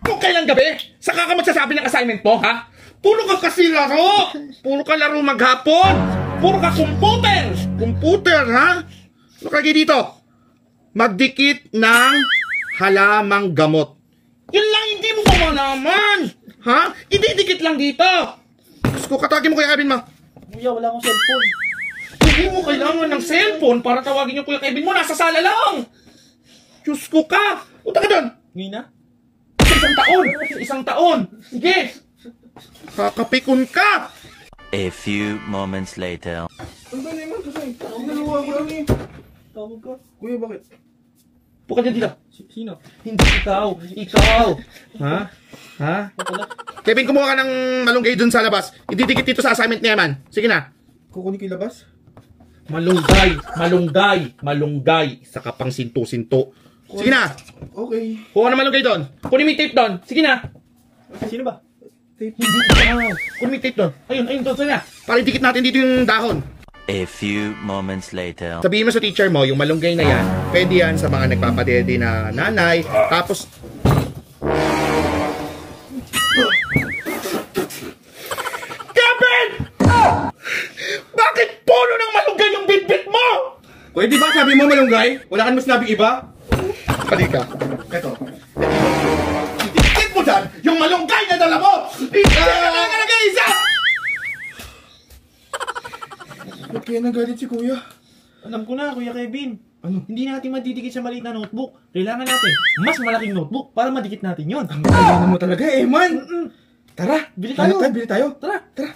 Kung kailan gabi, saka ka magsasabi ng assignment mo, ha? Puro ka kasi laro! Puro ka laro maghapon! Puro ka computer! Computer, ha? Nakalagay dito, magdikit ng halamang gamot. Yun lang, hindi mo ba malaman? Ha? Ididikit lang dito! Diyos ko, katawagin mo Kuya Kevin mo. Kuya, wala akong cellphone. Hindi mo kailangan ng cellphone para tawagin yung Kuya Kevin mo. Nasa sala lang! Diyos ko ka! Punta ka doon! Ngayon na? Isang taon! Sige! Kakapikon ka! A few moments later. Ang ba naman? Ang nalawa ko lang eh. Tawag ka. Kuya, bakit? Puka dyan dito. Sino? Hindi ikaw. Ikaw. Ha? Ha? Kevin, kumuha ka ng malunggay dun sa labas. Ididikit dito sa assignment ni Eman. Sige na. Kukunin ko yung labas? Malunggay. Isa ka pang sinto-sinto. Sige na. Okay. Kuha na malunggay doon. Kunin mo yung tape doon. Sige na. Sino ba? Tape. Hindi ikaw. Kunin mo yung tape doon. Ayun doon. Sige na. Para idikit natin dito yung dahon. A few moments later. Sabihin mo sa teacher mo, yung malunggay na yan, pwede yan sa mga nagpapadede na nanay. Tapos, Kevin! Bakit puno ng malunggay yung bitbit mo? Pwede ba sabi mo malunggay? Wala ka naman sinabing iba? Halika. Eto. Idikit mo dyan yung malunggay na dala mo! Isa! Ba't kaya nagalit si Kuya? Alam ko na, Kuya Kevin. Ano? Hindi natin madidikit sa maliit na notebook. Kailangan natin mas malaking notebook para madikit natin yon. Ang kailangan mo talaga, Eman! Tara! Bili tayo! Bili tayo! Tara! Tara!